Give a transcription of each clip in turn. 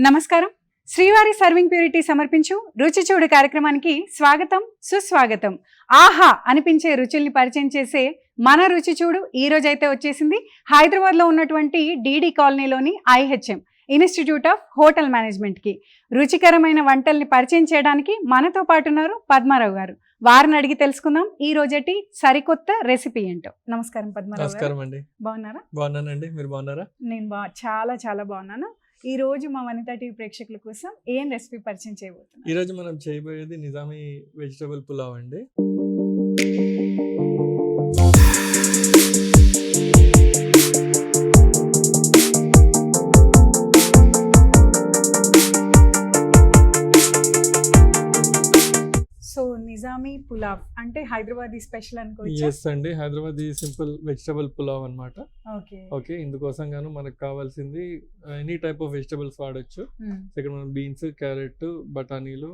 నమస్కారం. శ్రీవారి serving purity సమర్పించు రుచి చూడు కార్యక్రమానికి స్వాగతం, సుస్వాగతం. ఆహా అనిపించే రుచుల్ని పరిచయం చేసే మన రుచి చూడు ఈ రోజైతే వచ్చేసింది హైదరాబాద్లో ఉన్నటువంటి డిడి కాలనీలోని IHM ఇన్స్టిట్యూట్ ఆఫ్ హోటల్ మేనేజ్మెంట్కి. రుచికరమైన వంటల్ని పరిచయం చేయడానికి మనతో పాటు ఉన్నారు పద్మారావు గారు. వారిని అడిగి తెలుసుకుందాం ఈ రోజటి సరికొత్త రెసిపీ ఏంటో. నమస్కారం పద్మారావు గారు. నమస్కారం అండి. బాగున్నారా? బాగున్నానండి, మీరు బాగున్నారా? నేను చాలా బాగున్నాను. ఈ రోజు మా వనితా టీవీ ప్రేక్షకుల కోసం ఏం రెసిపీ పరిచయం చేయబోతున్నాం? ఈ రోజు మనం చేయబోయేది నిజామీ వెజిటబుల్ పులావ్ అండి. సో నిజామీ పులావ్ అంటే హైదరాబాదీ స్పెషల్ అనుకోవచ్చు. ఎస్ అండి, హైదరాబాద్ సింపుల్ వెజిటబుల్ పులావ్ అన్నమాట. ఓకే, ఇందుకోసం గాను మనకు కావాల్సింది ఎనీ టైప్ ఆఫ్ వెజిటబుల్స్ వాడచ్చు. ఇక్కడ మనం బీన్స్, క్యారెట్, బఠానీలు,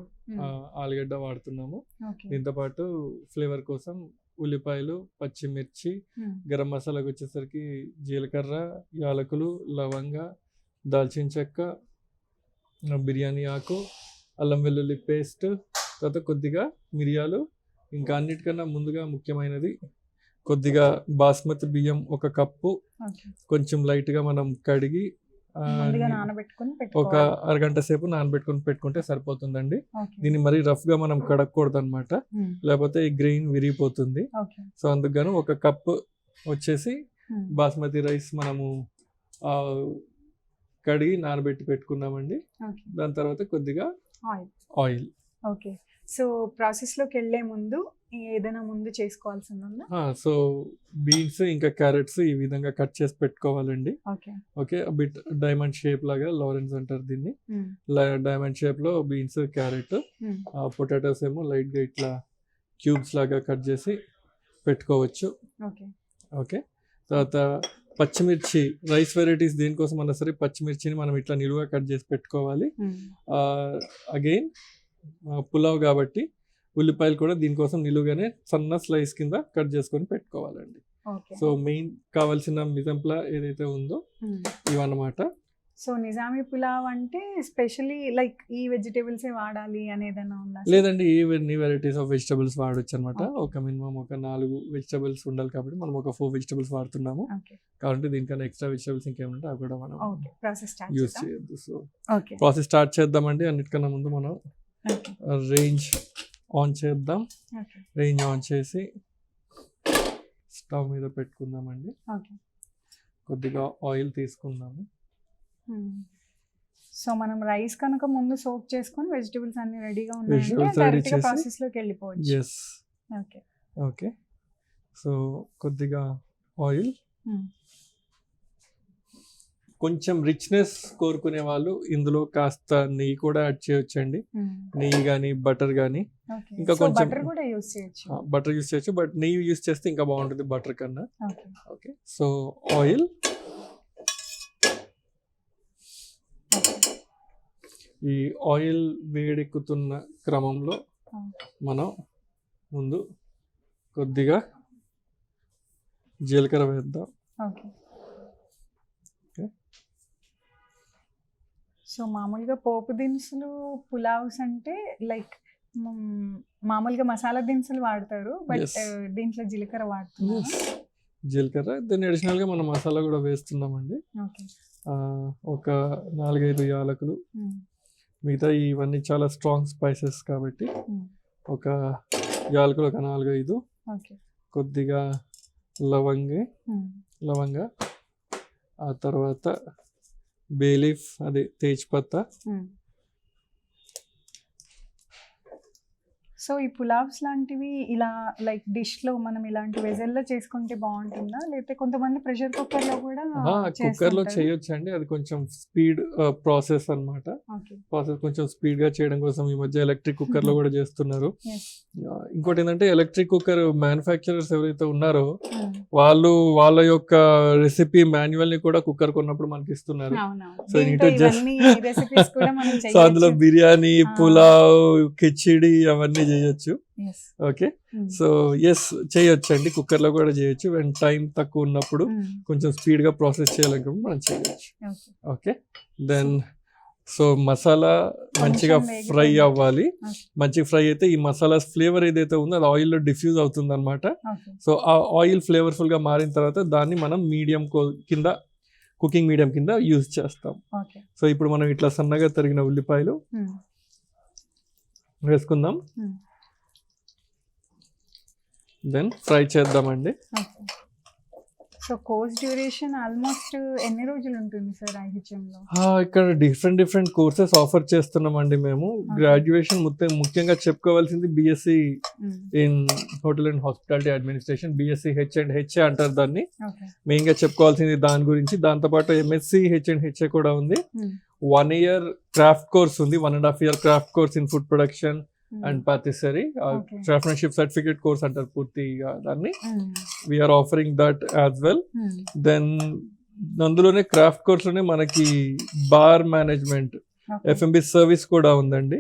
ఆలుగడ్డ వాడుతున్నాము. దీంతో పాటు ఫ్లేవర్ కోసం ఉల్లిపాయలు, పచ్చిమిర్చి, గరం మసాలాకి వచ్చేసరికి జీలకర్ర, యాలకులు, లవంగ, దాల్చిన చెక్క, బిర్యానీ ఆకు, అల్లం వెల్లుల్లి పేస్ట్, తర్వాత కొద్దిగా మిరియాలు, ఇంకా అన్నిటికన్నా ముందుగా ముఖ్యమైనది కొద్దిగా బాస్మతి బియ్యం 1 కప్పు, కొంచెం లైట్గా మనం కడిగి ఒక అరగంట సేపు నానబెట్టుకొని పెట్టుకుంటే సరిపోతుందండి. దీన్ని మరీ రఫ్గా మనం కడగకూడదు అనమాట, లేకపోతే ఈ గ్రెయిన్ విరిగిపోతుంది. సో అందుకు 1 కప్పు వచ్చేసి బాస్మతి రైస్ మనము కడిగి నానబెట్టి పెట్టుకున్నామండి. దాని తర్వాత కొద్దిగా ఆయిల్. ఓకే, సో ప్రాసెస్లోకి వెళ్ళే ముందు ఏదైనా ముందు చేసుకోవాల్సింది ఉందా? సో బీన్స్ ఇంకా క్యారెట్స్ ఈ విధంగా కట్ చేసి పెట్టుకోవాలండి. ఓకే, బిట్ డైమండ్ షేప్ లాగా, లారెన్స్ అంటారు దీన్ని. డైమండ్ షేప్ లో బీన్స్, క్యారెట్, పొటాటోస్ ఏమో లైట్ గా ఇట్లా క్యూబ్స్ లాగా కట్ చేసి పెట్టుకోవచ్చు. ఓకే, తర్వాత పచ్చిమిర్చి, రైస్ వెరైటీస్ దేనికోసం అన్నా సరే పచ్చిమిర్చిని మనం ఇట్లా నిలువుగా కట్ చేసి పెట్టుకోవాలి. అగైన్ పులావ్ కాబట్టి ఉల్లిపాయలు కూడా దీనికోసం నిలువుగానే సన్న స్లైస్ కింద కట్ చేసుకొని పెట్టుకోవాలండి. సో మెయిన్ కావాల్సిన మిజంప్లా ఏదైతే ఉందో ఇవన్నమాట. సో నిజామీ పులావ్ అంటే స్పెషల్లీ లైక్ ఈ వెజిటేబుల్స్ వాడాలి అనేదన్నా ఉందా? లేదండి, ఎన్ని వెరైటీస్ ఆఫ్ వెజిటబుల్స్ వాడచ్చు అనమాట. ఒక మినిమం 4 వెజిటబుల్స్ ఉండాలి కాబట్టి మనం 4 వెజిటబుల్స్ వాడుతున్నాము. కాబట్టి దీనికన్నా ఎక్స్ట్రా వెజిటబుల్స్ ఇంకేమంటే అవి కూడా మనం యూజ్ చేయొద్దు. సో ప్రాసెస్ స్టార్ట్ చేద్దామండి. అన్నిటికన్నా ముందు మనం రేంజ్ ఆన్ చేద్దాం. రేంజ్ ఆన్ చేసి స్టవ్ మీద పెట్టుకుందామండి. కొద్దిగా ఆయిల్ తీసుకుందాము. సో మనం రైస్ కనుక ముందు సోక్ చేసుకొని వెజిటబుల్స్ అన్ని రెడీగా ఉన్నాయి ప్రాసెస్ లోకి వెళ్ళిపోవచ్చు. ఎస్. ఓకే, సో కొద్దిగా ఆయిల్. కొంచెం రిచ్నెస్ కోరుకునే వాళ్ళు ఇందులో కాస్త నెయ్యి కూడా యాడ్ చేయొచ్చండి. నెయ్యి కానీ బటర్ కానీ, ఇంకా కొంచెం బటర్ యూస్ చేయొచ్చు, బట్ నెయ్యి యూస్ చేస్తే ఇంకా బాగుంటుంది బటర్ కన్నా. Okay, so oil. ఈ ఆయిల్ వేడెక్కుతున్న క్రమంలో మనం ముందు కొద్దిగా జీలకర్ర వేద్దాం. సో మామూలుగా పోపు దినుసులు పులావ్స్ అంటే లైక్ మామూలుగా మసాలా దినుసులు వాడతారు, బట్ దీంట్లో జీలకర్ర వాడుతున్నారు. జీలకర్ర, దాన్ని అడిషనల్ గా మనం మసాలా కూడా వేస్తున్నామండి. ఒక 4-5 యాలకులు, మిగతా ఇవన్నీ చాలా స్ట్రాంగ్ స్పైసెస్ కాబట్టి ఒక యాలకులు ఒక 4-5, కొద్దిగా లవంగ, ఆ తర్వాత బే లీఫ్, అదే తేజ్పత్తా. సో ఈ పులావ్స్ లాంటివి ఇలా లైక్ డిష్ లో మనం ఇలాంటి వెజల్లో చేసుకుంటే బాగుంటుందా, లేకపోతే కొంతమంది ప్రెషర్ కుక్కర్ లో కూడా? కుక్కర్ లో చేయొచ్చు అండి, అది కొంచెం స్పీడ్ ప్రాసెస్ అన్నమాట. ప్రాసెస్ కొంచెం స్పీడ్ గా చేయడం కోసం ఈ మధ్య ఎలక్ట్రిక్ కుక్కర్ లో కూడా చేస్తున్నారు. ఇంకోటి ఏంటంటే ఎలక్ట్రిక్ కుక్కర్ మ్యానుఫ్యాక్చరర్స్ ఎవరైతే ఉన్నారో వాళ్ళు వాళ్ళ యొక్క రెసిపీ మాన్యువల్ ని కూడా కుక్కర్ కొన్నప్పుడు మనకి ఇస్తున్నారు. సో అందులో బిర్యానీ, పులావ్, కిచిడి అవన్నీ చేయొచ్చు. ఓకే, సో ఎస్ చేయొచ్చు అండి, కుక్కర్ లో కూడా చేయొచ్చు. అండ్ టైం తక్కువ ఉన్నప్పుడు కొంచెం స్పీడ్ గా ప్రాసెస్ చేయాలనుకున్నప్పుడు మనం చేయొచ్చు. ఓకే, దెన్ సో మసాలా మంచిగా కొంచెం వేగితే ఫ్రై అవ్వాలి. Okay. మంచిగా ఫ్రై అయితే ఈ మసాలా ఫ్లేవర్ ఏదైతే ఉందో అది ఆయిల్లో డిఫ్యూజ్ అవుతుంది అనమాట. ఓకే సో ఆ ఆయిల్ ఫ్లేవర్ఫుల్ గా మారిన తర్వాత దాన్ని మనం మీడియం కింద కుకింగ్ మీడియం కింద యూజ్ చేస్తాం. ఓకే సో ఇప్పుడు మనం ఇట్లా సన్నగా తరిగిన ఉల్లిపాయలు వేసుకుందాం. దెన్ ఫ్రై చేద్దామండి. Okay so course duration almost ఎన్ని రోజులు ఉంటుంది సార్ IHM లో? ఇక్కడ డిఫరెంట్ కోర్సెస్ ఆఫర్ చేస్తున్నామండి మేము. గ్రాడ్యుయేషన్ ముఖ్యంగా చెప్పుకోవాల్సింది BSc in hotel and hospitality administration, BSc H&H అంటారు దాన్ని. ఓకే మెయిన్ గా చెప్పుకోవాల్సింది దాని గురించి. దాంతోపాటు MSc H&H కూడా ఉంది. 1 year క్రాఫ్ట్ కోర్స్ ఉంది, 1.5 year craft course in food production and patisserie. Okay. Craftsmanship certificate course అంటారు పూర్తిగా దాన్ని. We're offering that as well. Then అందులోనే క్రాఫ్ట్ కోర్స్ లోనే మనకి బార్ మేనేజ్మెంట్, F&B సర్వీస్ కూడా ఉందండి.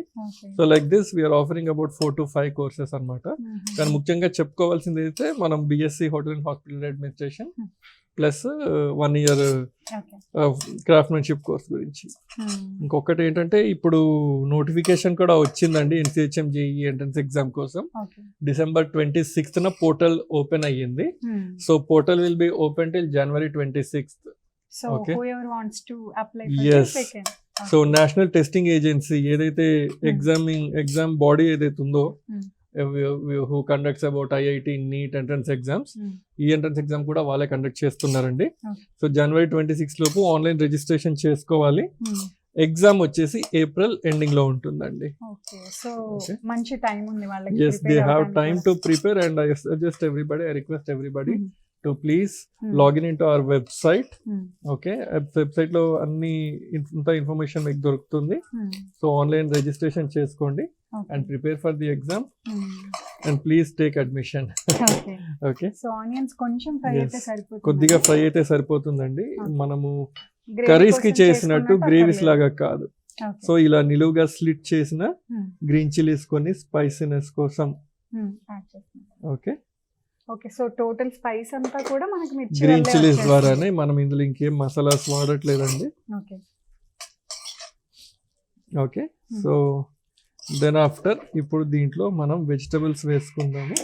So like this we're offering about 4 to 5 courses అనమాట. కానీ ముఖ్యంగా చెప్పుకోవాల్సింది అయితే మనం BSc hotel and hospital administration plus 1 year craftsmanship course గురించి. ఇంకొకటి ఏంటంటే ఇప్పుడు నోటిఫికేషన్ కూడా వచ్చిందండి NCHM JEE ఎంట్రన్స్ ఎగ్జామ్ కోసం. December 26th పోర్టల్ ఓపెన్ అయ్యింది. So portal will be open till January 26th. So Okay. whoever wants to apply Yes. for this, they can. So national testing agency ఏదైతే exam body ఏదైతే ఉందో who conducts about IIT NEET entrance exams, ఈ entrance exam కూడా వాళ్ళే conduct చేస్తున్నారండి. So January 26 లోపు online registration చేసుకోవాలి. Exam వచ్చేసి April ఎండింగ్ లో ఉంటుందండి. Okay so Okay. మంచి టైం ఉంది వాళ్ళకి. Yes, they have time to prepare and I suggest everybody, I request everybody to please log in into our website. Okay, website లో అన్ని ఇంత ఇన్ఫర్మేషన్ మీకు దొరుకుతుంది. సో ఆన్లైన్ రిజిస్ట్రేషన్ చేసుకోండి and prepare for the exam and please take admission. Okay okay, so onions కొంచెం fry అయితే Yes. సరిపోతుంది. కొద్దిగా ఫ్రై అయితే సరిపోతుందండి. Okay. మనము Gravy కర్రీస్ కి కోసం చేసినట్టు చేసుకున్నట్టు గ్రేవీస్ అక్కర్లేదు. లాగా కాదు. Okay. సో ఇలా నిలువుగా స్లిట్ చేసిన Hmm. గ్రీన్ చిల్లీస్ కొన్ని స్పైసీనెస్ కోసం. Add చేస్తున్నాం. Okay, okay so total spice అంతా కూడా మనకి మిర్చి గ్రీన్ వల్లే చిల్లీస్ వచ్చేస్తుంది. ద్వారానే, మనం ఇందులో ఇంకేం మసాలాస్ వాడట్లేదండి. Okay okay, so then after ఇప్పుడు దీంట్లో మనం వెజిటబుల్స్ వేసుకుందాము.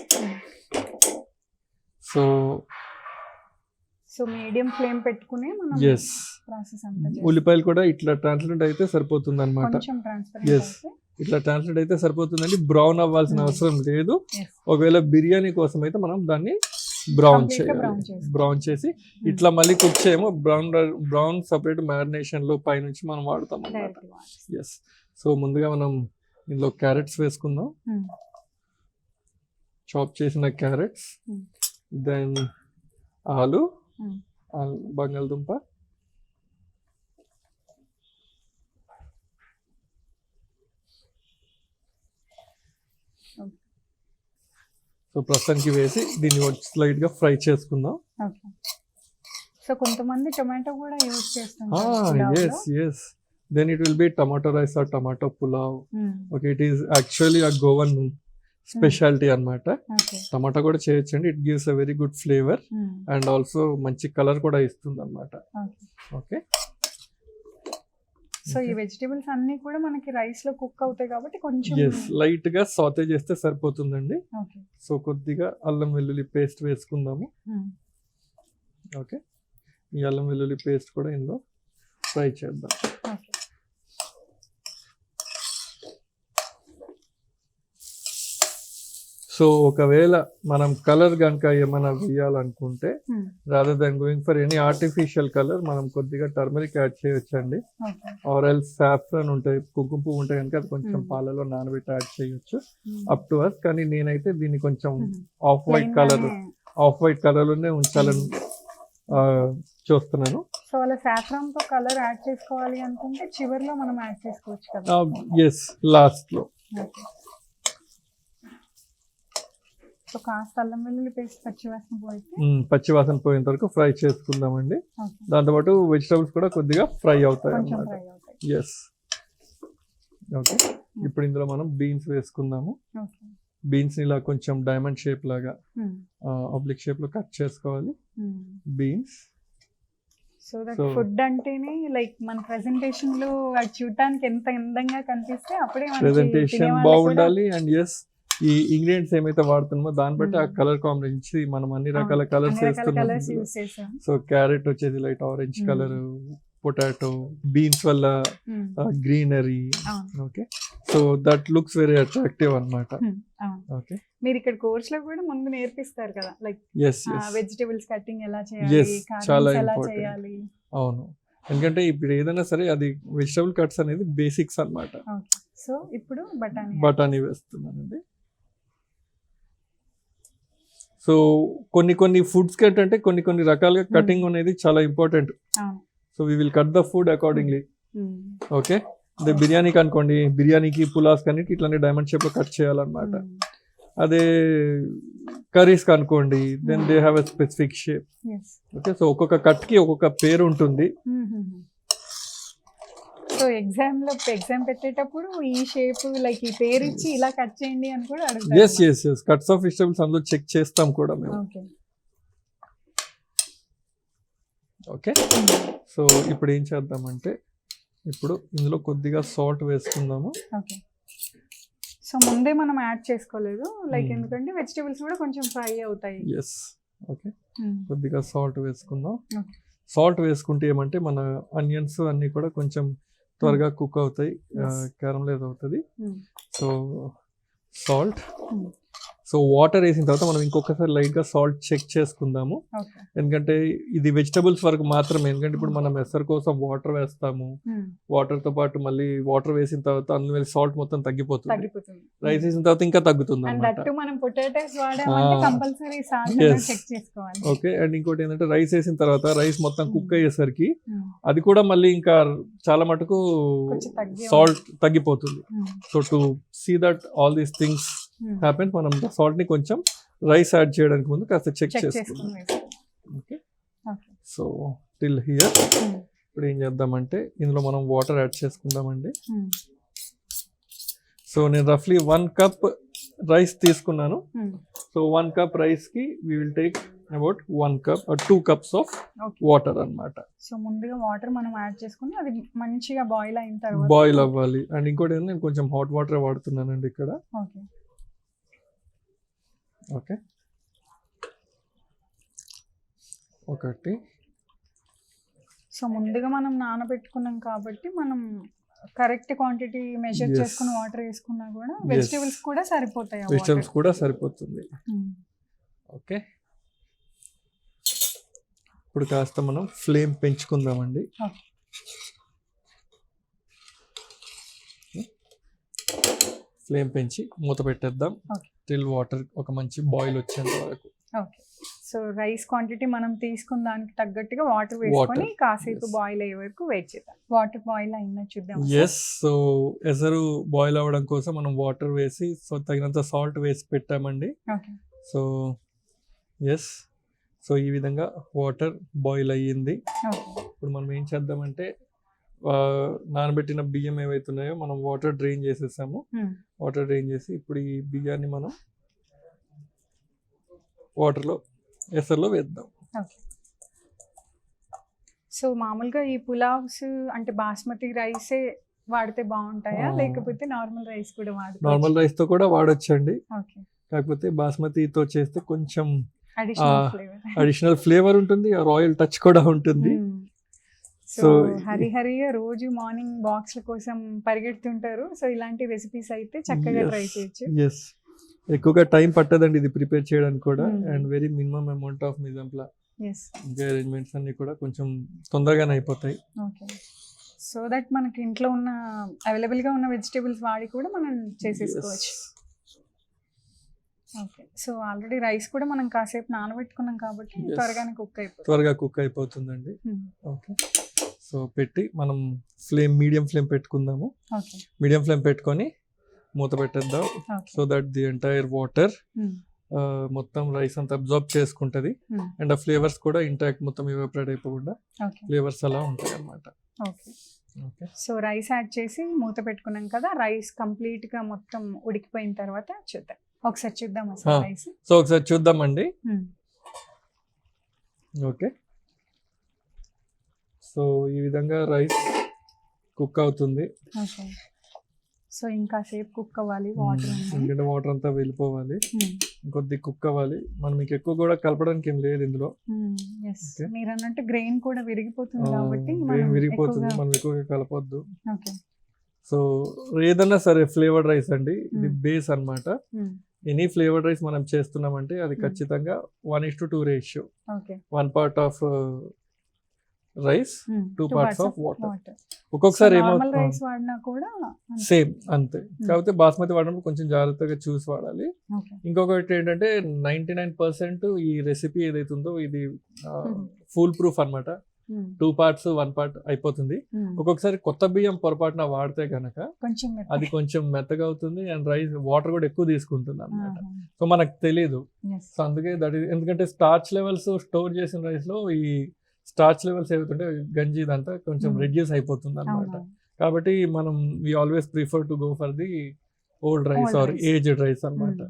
సో సో మీడియం ఫ్లేమ్ పెట్టుకుని మనం ఎస్, ప్రాసెస్ అంతా చేస్తాం. ఉల్లిపాయలు కూడా ఇట్లా ట్రాన్స్లెంట్ అయితే సరిపోతుంది అనమాట. కొంచెం ట్రాన్స్పరెంట్ Yes. ఇట్లా ట్రాన్స్లెంట్ అయితే సరిపోతుందండి. బ్రౌన్ అవ్వాల్సిన అవసరం లేదు. Yes. ఒకవేళ బిర్యానీ కోసం అయితే మనం దాన్ని బ్రౌన్ Complete గా brown చేయాలి. చేసుకోవాలి. బ్రౌన్ చేసి ఇట్లా మళ్ళీ కుక్ చేయమో బ్రౌన్ సపరేట్ మ్యారినేషన్ లో పైనుంచి మనం వాడతాం అనమాట. డైరెక్ట్ గా. ఎస్, సో ముందుగా మనం ఇందులో క్యారెట్స్ వేసుకుందాం. చాప్ చేసిన క్యారెట్స్, Hmm. దెన్ ఆలు, Hmm. బంగాళదుంప, సో ప్రస్తుతానికి వేసి దీన్ని స్లైట్ గా ఫ్రై చేసుకుందాం. ఓకే సో కొంతమంది టొమాటో కూడా యూజ్ చేస్తుంటారు. Yes yes, then it will be tomato rice or tomato pulao. Okay, it is actually a Goan speciality అన్నమాట. ఓకే టమాటా కూడా చేయొచ్చండి. It gives a very good flavour and also మంచి colour కూడా ఇస్తుంది అనమాట. ఓకే, సో ఈ vegetables అన్ని కూడా మనకి రైస్ లో కుక్ అవుతాయి కాబట్టి కొంచెం ఎస్, లైట్ గా సాతే చేస్తే సరిపోతుందండి. ఓకే సో కొద్దిగా అల్లం వెల్లుల్లి పేస్ట్ వేసుకుందాము. ఓకే, ఈ అల్లం వెల్లుల్లి పేస్ట్ కూడా ఇందులో ఫ్రై చేద్దాం. ఓకే సో ఒకవేళ మనం కలర్ కనుక ఏమైనా వేయాలనుకుంటే rather than going for any artificial colour మనం కొద్దిగా టర్మరిక్ యాడ్ చేయొచ్చండి. ఓకే ఆర్ ఎల్స్ సాఫ్రన్ ఉంటాయి, కుంకుమ పువ్వు ఉంటాయి కనుక అది కొంచెం పాలలో నానబెట్టి యాడ్ చేయొచ్చు. Up to us. కానీ నేనైతే దీన్ని కొంచెం ఆఫ్ వైట్ కలర్ లోనే ఉంచాలని చూస్తున్నాను. సో అలా సాఫ్రాన్ తో కలర్ యాడ్ చేసుకోవాలి అనుకుంటే చివర్లో మనం యాడ్ చేసుకోవచ్చు కదా. ఎస్, లాస్ట్ లో. ఓకే సో కాస్త అల్లం వెల్లుల్లి పేస్ట్ పచ్చివాసన పోయితే పచ్చివాసన పోయేంత వరకు ఫ్రై చేసుకుందామండి. ఓకే దాంతోపాటు వెజిటబుల్స్ కూడా కొద్దిగా ఫ్రై అవుతాయి కొంచెం అన్నమాట. ఫ్రై అవుతాయి. Yes, okay. ఇప్పుడు ఇందులో మనం బీన్స్ వేసుకుందాము. ఓకే బీన్స్ ని ఇలా కొంచెం డైమండ్ షేప్ లాగా ఆబ్లిక్ షేప్ లో కట్ చేసుకోవాలి. Beans so that So- food అంటేనే లైక్ మన ప్రెజెంటేషన్ లో అది చూడటానికి ఎంత అందంగా కనిపిస్తే అప్పుడే మనకి ప్రెజెంటేషన్ తినే వాళ్ళకి బాగుండాలి. అండ్ ఎస్, ఈ ఇంగ్రీడియంట్స్ ఏమైతే వాడుతున్నామో దాన్ని బట్టి ఆ Hmm. కలర్ కాంబినేషన్ మనం అన్ని కూడా రకాల కలర్స్ అన్ని రకాల కలర్స్ వేస్తున్నాం. యూస్ చేసాం. సో క్యారెట్ వచ్చేది light orange Hmm. Colour, potato, beans వల్ల Hmm. గ్రీనరీ. అవును. Okay, so that looks very attractive అన్నమాట. అవును. ఓకే, మీరు ఇక్కడ కోర్స్ లో కూడా ముందు నేర్పిస్తారు కదా, like yes yes, vegetables cutting ఎలా చేయాలి, Yes, చాలా carrots ఎలా important. చేయాలి. అవును. ఎందుకంటే ఇప్పుడు ఏదైనా సరే అది వెజిటబుల్ కట్స్ అనేది బేసిక్స్ అన్నమాట. సో ఇప్పుడు బఠానీ బఠానీ వేస్తున్నానండి. సో కొన్ని ఫుడ్స్ కి ఏంటంటే కొన్ని రకాలుగా కటింగ్ అనేది చాలా ఇంపార్టెంట్. అవును. So we will cut the food accordingly. Hmm. Okay, అదే బిర్యానీకి అనుకోండి, బిర్యానీకి పులాస్ కానీ ఇట్లానే డైమండ్ షేప్ లో కట్ చేయాలన్నమాట. Hmm. అదే కర్రీస్ కి అనుకోండి, then they have a specific shape. Yes. Okay, so ఒక్కొక్క కట్ కి ఒక్కొక్క పేరు ఉంటుంది. సో ఎగ్జామ్ పెట్టేటప్పుడు ఈ షేప్ లైక్ ఈ పేరు ఇచ్చి ఇలా కట్ చేయండి అని కూడా yes yes yes, cuts of vegetables అందులో చెక్ చేస్తాం కూడా మేము. ఓకే. ఓకే, సో ఇప్పుడు ఏం చేద్దామంటే ఇప్పుడు ఇందులో కొద్దిగా సాల్ట్ వేసుకుందాము. ఓకే. సో ముందే మనం యాడ్ చేసుకోలేదు లైక్ Hmm. ఎందుకంటే వెజిటేబుల్స్ కూడా కొంచెం ఫ్రై అవుతాయి. ఎస్, ఓకే, కొద్దిగా సాల్ట్ వేసుకుందాం. Okay. సాల్ట్ వేసుకుంటే ఏమంటే మన ఆనియన్స్ అన్ని కూడా కొంచెం త్వరగా కుక్ అవుతాయి, Yes. క్యారమలైజ్ అవుతుంది. Hmm. So salt, Hmm. So water వేసిన తర్వాత మనం ఇంకొకసారి లైట్ గా సాల్ట్ చెక్ చేసుకుందాము. ఓకే. ఎందుకంటే ఇది వెజిటబుల్స్ వరకు మాత్రమే. ఎందుకంటే ఇప్పుడు మనం ఎసరు కోసం వాటర్ వేస్తాము, Hmm. వాటర్ తో పాటు మళ్ళీ వాటర్ వేసిన తర్వాత అందులో సాల్ట్ మొత్తం తగ్గిపోతుంది. తగ్గిపోతుంది. రైస్ వేసిన తర్వాత ఇంకా తగ్గుతుంది అండ్ అన్నమాట. దట్టు మనం పొటాటోస్ వాడామంటే Ah. Compulsory salt Yes. Check చేసుకోవాలి. ఓకే, అండ్ ఇంకోటి ఏంటంటే రైస్ వేసిన తర్వాత రైస్ మొత్తం కుక్ అయ్యేసరికి Hmm. అది కూడా మళ్ళీ ఇంకా చాలా మటుకు కొంచెం తగ్గి సాల్ట్ తగ్గిపోతుంది. Hmm. So to see that all these things Hmm. Happen, మనం సాల్ట్ ని కొంచెం రైస్ యాడ్ చేయడానికి ముందు కాస్త చెక్ చెక్ చేసుకుందాం. చేసుకుని వేసుకోవాలి. Okay, okay. So till here Hmm. ఇప్పుడు ఏం చేద్దామంటే ఇందులో మనం వాటర్ యాడ్ చేసుకుందామండి. Hmm. సో నేను రఫ్లీ 1 కప్ రైస్ తీసుకున్నాను. Hmm. సో 1 కప్ రైస్ కి we will take about 1 cup are 2 cups of Okay. Water అన్నమాట. సో ముందుగా వాటర్ మనం యాడ్ చేసుకుని అది మంచిగా బాయిల్ అయిన తర్వాత బాయిల్ అవ్వాలి. అండ్ ఇంకోటి ఏంటంటే నేను కొంచెం హాట్ వాటర్ వాడుతున్నానండి ఇక్కడ. ఓకే. ఓకే, ఒకటి. సో ముందుగా మనం నానబెట్టుకున్నాం కాబట్టి మనం కరెక్ట్ క్వాంటిటీ మెజర్ Yes. చేసుకుని వాటర్ వేసుకున్నా కూడా వెజిటేబుల్స్ కూడా సరిపోతాయి. ఆ వెజిటబుల్స్ water. కూడా సరిపోతుంది. Hmm. ఓకే, ఇప్పుడు కాస్త మనం ఫ్లేమ్ పెంచుకుందామండి. Okay. ఫ్లేమ్ పెంచి మూత పెట్టేద్దాం Okay. టిల్ వాటర్ ఒక మంచి బాయిల్ వచ్చేంత వరకు. ఓకే. సో రైస్ క్వాంటిటీ మనం తీసుకున్న దానికి తగ్గట్టుగా వాటర్ వేసుకొని Water. కాసేపు Yes. బాయిల్ అయ్యే వరకు వెయిట్ చేద్దాం. వాటర్ బాయిల్ అయినా చూద్దాం. ఎస్, సో ఎసరు బాయిల్ అవ్వడం కోసం మనం వాటర్ వేసి సో తగినంత సాల్ట్ వేసి పెట్టామండి. ఓకే. సో ఎస్, సో ఈ విధంగా వాటర్ బాయిల్ అయ్యింది. ఓకే. ఇప్పుడు మనం ఏం చేద్దామంటే నానబెట్టిన బియ్యం ఏవైతే ఉన్నాయో మనం వాటర్ డ్రైన్ చేసేసాము. Hmm. వాటర్ డ్రైన్ చేసి ఇప్పుడు ఈ బియ్యాన్ని మనం వాటర్లో ఎసర్లో వేద్దాం. ఓకే. సో మామూలుగా ఈ పులావ్స్ అంటే బాస్మతి రైసే వాడితే బాగుంటాయా Ah. లేకపోతే నార్మల్ రైస్ కూడా వాడుకోవచ్చా? నార్మల్ రైస్తో కూడా వాడొచ్చండి. ఓకే. కాకపోతే బాస్మతితో చేస్తే కొంచెం additional Ah. Flavour. Additional flavour ఉంటుంది, ఆ రాయల్ టచ్ కూడా ఉంటుంది. సో So, హరిహరిగా రోజు మార్నింగ్ బాక్స్ల కోసం పరిగెడుతుంటారు. సో ఇలాంటి రెసిపీస్ అయితే చక్కగా ట్రై చేయొచ్చు. ఎస్, ఎక్కువగా టైం పట్టదండి ఇది ప్రిపేర్ చేయడానికి కూడా. Hmm. And very minimum amount of mise en place. ఇంకా అరేంజ్మెంట్స్ అన్ని కూడా కొంచెం తొందరగానే అయిపోతాయి. ఓకే. సో దట్ మనకి ఇంట్లో ఉన్న అవైలబుల్ గా ఉన్న వెజిటేబుల్స్ వాడి కూడా మనం చేసేసుకోవచ్చు. Yes. Okay. So already rice కూడా మనం కాసేపు నానబెట్టుకున్నాం కాబట్టి Yes. త్వరగానే కుక్ అయిపోతుంది. త్వరగా కుక్ అయిపోతుందండి. Hmm. ఓకే, సో పెట్టి మనం మీడియం ఫ్లేమ్ పెట్టుకుందాము. ఓకే. మీడియం ఫ్లేమ్ పెట్టుకొని మూత పెట్టేద్దాం. Okay. So that the entire water Hmm. మొత్తం రైస్ అంతా అబ్జార్బ్ చేసుకుంటది. Hmm. అండ్ ఆ ఫ్లేవర్స్ కూడా ఇంటాక్ట్ మొత్తం ఎవాపరేట్ అయిపోకుండా ఓకే. ఫ్లేవర్స్ అలా ఉంటాయి అన్నమాట. Okay. Okay, so rice add చేసి మూత పెట్టుకున్నాం కదా, రైస్ కంప్లీట్ గా మొత్తం ఉడికిపోయిన తర్వాత చూద్దాం. ఒకసారి చూద్దాం అసలు Ah. రైస్. సో ఒకసారి చూద్దామండి. Hmm. ఓకే, సో ఈ విధంగా రైస్ కుక్ అవుతుంది. ఓకే. సో ఇంకా సేపు కుక్ అవ్వాలి, వాటర్ ఎందుకంటే వాటర్ అంతా వెళ్ళిపోవాలి, కొద్ది కుక్ అవ్వాలి. మనం మీకు ఎక్కువ కూడా కలపడానికి ఏం లేదు ఇందులో. మీరు అన్నట్టు గ్రెయిన్ కూడా విరిగిపోతుంది కాబట్టి గ్రెయిన్ విరిగిపోతుంది, మనం ఎక్కువగా కలపొద్దు. ఓకే. సో ఏదన్నా సరే ఫ్లేవర్డ్ రైస్ అండి, ఇది బేస్ అన్నమాట. ఎనీ ఫ్లేవర్డ్ రైస్ మనం చేస్తున్నామంటే అది ఖచ్చితంగా 1:2 ratio. 1 part of rice, 2 parts of water. ఒక్కొక్కసారి రైస్ వాడినా కూడా సేమ్ అంతే, కాకపోతే బాస్మతి వాడినప్పుడు కొంచెం జాగ్రత్తగా చూసి వాడాలి. ఇంకొకటి ఏంటంటే 99% ఈ రెసిపీ ఏదైతే ఉందో ఇది ఫుల్ ప్రూఫ్ అన్నమాట. 2 parts 1 part అయిపోతుంది. ఒక్కొక్కసారి కొత్త బియ్యం పొరపాటున వాడితే కనుక అది కొంచెం మెత్తగా అవుతుంది అండ్ రైస్ వాటర్ కూడా ఎక్కువ తీసుకుంటుంది అన్నమాట. సో మనకు తెలియదు. సో అందుకే దట్ ఈస్, ఎందుకంటే స్టార్చ్ లెవెల్స్ స్టోర్ చేసిన రైస్ లో ఈ స్టార్చ్ లెవెల్స్ ఏవైతుంటే గంజి ఇదంతా కొంచెం రెడ్యూస్ అయిపోతుంది అన్నమాట. కాబట్టి మనం we always prefer to go for the old rice or aged rice అన్నమాట.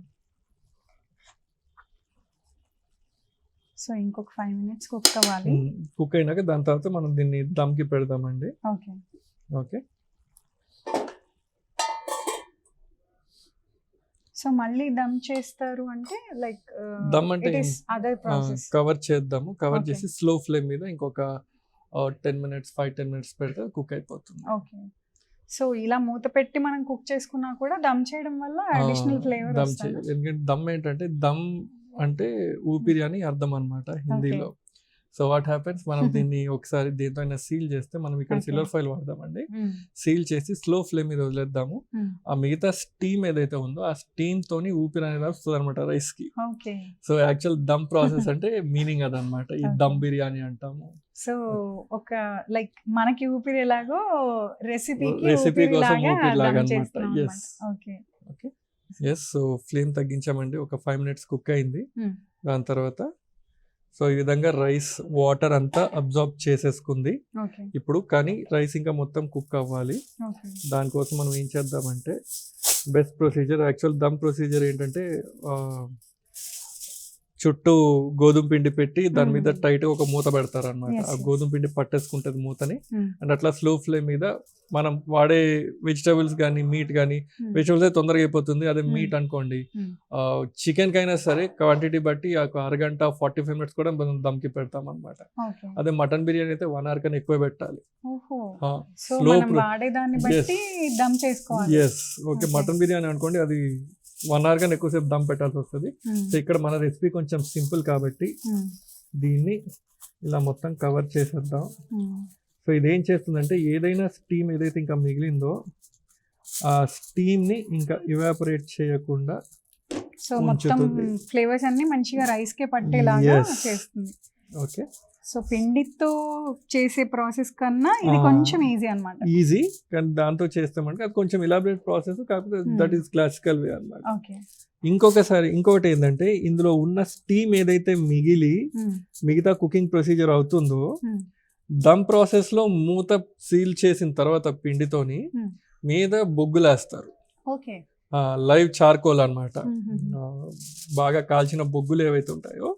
సో ఇంకొక 5 minutes కుక్ అవ్వాలి. కుక్ అయినాక దాని తర్వాత మనం దీన్ని దమ్కి పెడదామండి. ఓకే. ఓకే. సో మళ్ళీ దమ్ చేస్తారు అంటే లైక్ దమ్ అంటే అదర్ ప్రాసెస్. కవర్ చేద్దాము, కవర్ చేసి స్లో ఫ్లేమ్ మీద ఇంకొక 5-10 minutes పెడితే కుక్ అయిపోతుంది. ఓకే. సో ఇలా మూత పెట్టి మనం కుక్ చేసుకున్నా కూడా దమ్ చేయడం వల్ల అడిషనల్ ఫ్లేవర్ దమ్ చేయాలి. ఎందుకంటే దమ్ ఏంటంటే దమ్ అంటే ఊపిరి అని అర్థం అన్నమాట హిందీలో. సో వాట్ హ్యాపెన్స్, మనం దీన్ని ఒకసారి దేంతో అయినా సీల్ చేస్తే, మనం ఇక్కడ సిల్వర్ ఫాయిల్ వాడదామండి. సీల్ చేసి స్లో ఫ్లేమ్ మీద వదిలేద్దాము. ఆ మిగతా స్టీమ్ ఏదైతే ఉందో ఆ స్టీమ్ తోని ఊపిరి అనేది వస్తుంది అనమాట రైస్ కి. సో యాక్చువల్ దమ్ ప్రాసెస్ అంటే మీనింగ్ అదనమాట, ఈ దమ్ బిర్యానీ అంటాము. సో ఒక లైక్ మనకి ఊపిరి ఎలాగో రెసిపీ కోసం ఊపిరి లాగా అనమాట. ఎస్. సో ఫ్లేమ్ తగ్గించామండి, ఒక 5 minutes కుక్ అయింది. దాని తర్వాత సో ఈ విధంగా రైస్ వాటర్ అంతా అబ్జార్బ్ చేసేసుకుంది ఇప్పుడు. కానీ రైస్ ఇంకా మొత్తం కుక్ అవ్వాలి. దానికోసం మనం ఏం చేద్దామంటే best procedure, actual dum procedure ఏంటంటే చుట్టూ గోధుమ పిండి పెట్టి దాని మీద టైట్ గా ఒక మూత పెడతారు అనమాట. ఆ గోధుమ పిండి పట్టేసుకుంటది మూతని. అండ్ అట్లా స్లో ఫ్లేమ్ మీద మనం వాడే వెజిటబుల్స్ కానీ మీట్ కానీ, వెజిటబుల్స్ అయితే తొందరగా అయిపోతుంది. అదే మీట్ అనుకోండి, చికెన్ కైనా సరే క్వాంటిటీ బట్టి ఒక అరగంట 45 minutes కూడా మనం దమ్కి పెడతాం అనమాట. అదే మటన్ బిర్యానీ అయితే 1 hour కన్నా ఎక్కువ పెట్టాలి. Slow yes. Okay. Mutton biryani అనుకోండి అది 1 hour కన్నా ఎక్కువసేపు దమ్ పెట్టాల్సి వస్తుంది. సో ఇక్కడ మన రెసిపీ కొంచెం సింపుల్ కాబట్టి దీన్ని ఇలా మొత్తం కవర్ చేసేద్దాం. సో ఇదేం చేస్తుందంటే ఏదైనా స్టీమ్ ఏదైతే ఇంకా మిగిలిందో ఆ స్టీమ్ ని ఇంకా ఇవాపరేట్ చేయకుండా సో మొత్తం ఫ్లేవర్స్ అన్ని మంచిగా రైస్ కే పట్టేలాగా చేస్తుంది. ఓకే. సో పిండితో చేసే ప్రాసెస్ కన్నా ఇది కొంచెం ఈజీ అన్నమాట. ఈజీ, కానీ దాంతో చేస్తామంటే అది కొంచెం ఎలాబరేట్ ప్రాసెస్, కాకపోతే దట్ ఈస్ క్లాసికల్ వే అన్నమాట. ఇంకొకటి ఏంటంటే ఇందులో ఉన్న స్టీమ్ ఏదైతే మిగిలి మిగతా కుకింగ్ ప్రొసీజర్ అవుతుందో దమ్ ప్రాసెస్ లో మూత సీల్ చేసిన తర్వాత పిండితోని మీద బొగ్గులేస్తారు. లైవ్ చార్కోల్ అన్నమాట. బాగా కాల్చిన బొగ్గులు ఏవైతే ఉంటాయో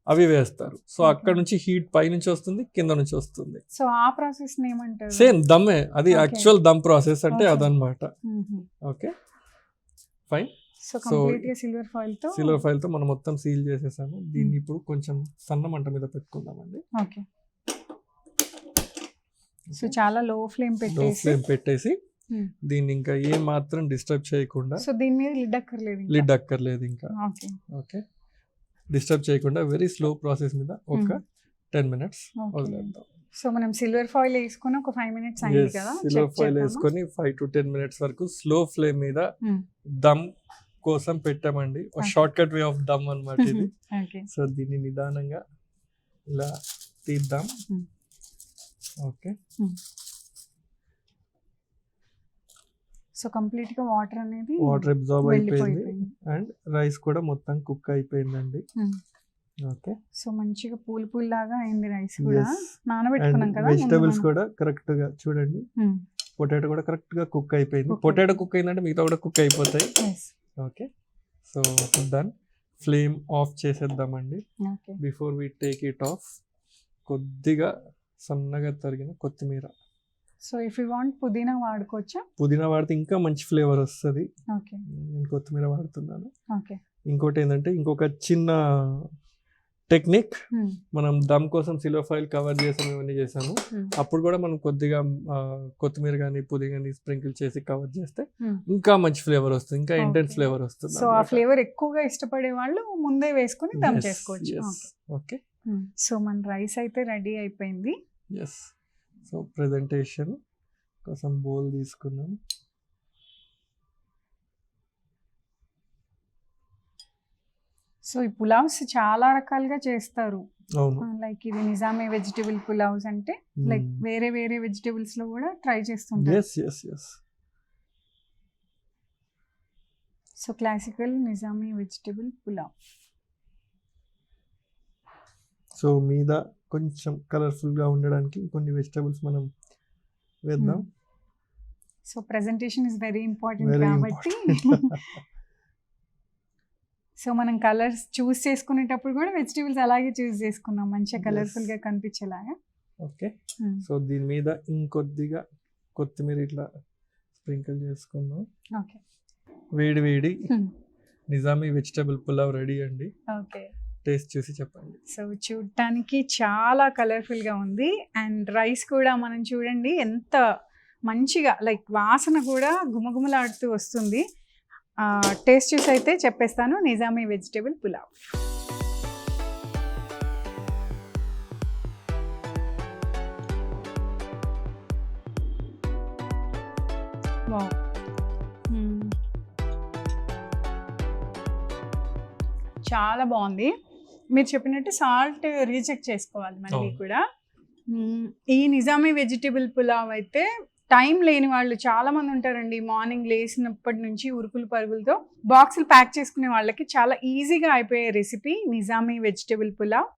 అవి వేస్తారు. సో అక్కడ నుంచి హీట్ పై నుంచి వస్తుంది, కింద నుంచి వస్తుంది. సో ఆ ప్రాసెస్ ఏమంటారు? సేమ్ దమ్మే, అది యాక్చువల్ దమ్ ప్రాసెస్ అంటే అదనమాట. Okay fine. So silver foil తో మనం మొత్తం సీల్ చేసేసాము. దీన్ని ఇప్పుడు కొంచెం సన్న మంట మీద పెట్టుకుందామండి. ఓకే. సో చాలా లో ఫ్లేమ్ పెట్టేసి దీన్ని ఇంకా ఏ మాత్రం డిస్టర్బ్ చేయకుండా, సో దీని మీద లిడ్ అక్కర్లేదు ఇంకా. ఓకే. డిస్టర్బ్ చేయకుండా వెరీ స్లో ప్రాసెస్ మీద ఒక 10 minutes వదిలేద్దాం. సో మనం సిల్వర్ ఫాయిల్ వేసుకొని ఒక 5 minutes అయింది కదా, సిల్వర్ ఫాయిల్ వేసుకొని 5 to 10 minutes వరకు స్లో ఫ్లేమ్ మీద దమ్ కోసం పెట్టామండి. Short cut way of them అన్నమాట ఇది. సో దీన్ని నిదానంగా ఇలా తీద్దాం. ఓకే. సో కంప్లీట్ గా వాటర్ అబ్జార్బ్ అయిపోయింది అండ్ రైస్ కూడా మొత్తం కుక్ అయిపోయిందండి. ఓకే. సో మంచిగా పూల్ లాగా అయింది రైస్ కూడా. నానబెట్టుకున్నాం కదా. వెజిటబుల్స్ కూడా కరెక్ట్ గా చూడండి. పొటాటో కూడా కరెక్ట్ గా కుక్ అయిపోయింది. పొటాటో కుక్ అయిందంటే మిగతా కూడా కుక్ అయిపోతాయి. Okay. So done. Flame off చేసేద్దామండి. Before we take it off కొద్దిగా సన్నగా తరిగిన కొత్తిమీర. సో ఇఫ్ యూ వాంట్ పుదీనా వాడుకోవచ్చా? పుదీనా వాడితే ఇంకా మంచి ఫ్లేవర్ వస్తుంది. ఓకే నేను కొత్తిమీర వాడుతున్నాను. ఓకే. ఇంకోటి ఏంటంటే ఇంకొక చిన్న టెక్నిక్, మనం దమ్ కోసం సిల్వర్ ఫాయిల్ కవర్ చేసాము, ఇవన్నీ చేసాము. అప్పుడు కూడా మనం కొద్దిగా కొత్తిమీర కానీ పుదీనా కానీ స్ప్రింకిల్ చేసి కవర్ చేస్తే ఇంకా మంచి ఫ్లేవర్ వస్తుంది, ఇంకా ఇంటెన్స్ ఫ్లేవర్ వస్తుంది. సో ఆ ఫ్లేవర్ ఎక్కువగా ఇష్టపడే వాళ్ళు ముందే వేసుకుని దమ్ చేసుకోవచ్చు. ఓకే. సో మన రైస్ అయితే రెడీ అయిపోయింది. ఎస్. సో ప్రెజెంటేషన్ కోసం బౌల్ తీసుకున్నాం. సో ఈ పులావ్స్ చాలా రకాలుగా చేస్తారు. అవును. లైక్ ఇది నిజామీ వెజిటబుల్ పులావ్స్ అంటే లైక్ వేరే వేరే వెజిటబుల్స్ లో కూడా ట్రై చేస్తుంటారు. So classical Nizami vegetable pulao. So మీద కొంచెం కలర్ఫుల్ గా ఉండడానికి కొన్ని వెజిటబుల్స్ మనం వేద్దాం. So presentation is very important కాబట్టి సో మనం కలర్స్ చూస్ చేసుకునేటప్పుడు కూడా వెజిటబుల్స్ అలాగే చూస్ చేసుకుందాం, మంచిగా కలర్ఫుల్ గా కనిపించేలాగా. ఓకే. సో దీని మీద ఇంకొద్దిగా కొత్తిమీర ఇట్లా స్ప్రింకిల్ చేసుకుందాం. ఓకే. వేడి వేడి నిజామీ వెజిటబుల్ పులావ్ రెడీ అండి. ఓకే. టేస్ట్ చూసి చెప్పండి. సో చూడటానికి చాలా కలర్ఫుల్ గా ఉంది. అండ్ రైస్ కూడా మనం చూడండి ఎంత మంచిగా లైక్ వాసన కూడా గుమగుమలాడుతూ వస్తుంది. టేస్ట్ చూసి అయితే చెప్పేస్తాను. నిజామీ వెజిటబుల్ పులావ్. చాలా బాగుంది. మీరు చెప్పినట్టు సాల్ట్ రీచెక్ చేసుకోవాలి మళ్ళీ కూడా. ఈ నిజామీ వెజిటబుల్ పులావ్ అయితే టైం లేని వాళ్ళు చాలా మంది ఉంటారండి. మార్నింగ్ లేచినప్పటి నుంచి ఉరుకులు పరుగులతో బాక్సులు ప్యాక్ చేసుకునే వాళ్ళకి చాలా ఈజీగా అయిపోయే రెసిపీ నిజామీ వెజిటబుల్ పులావ్.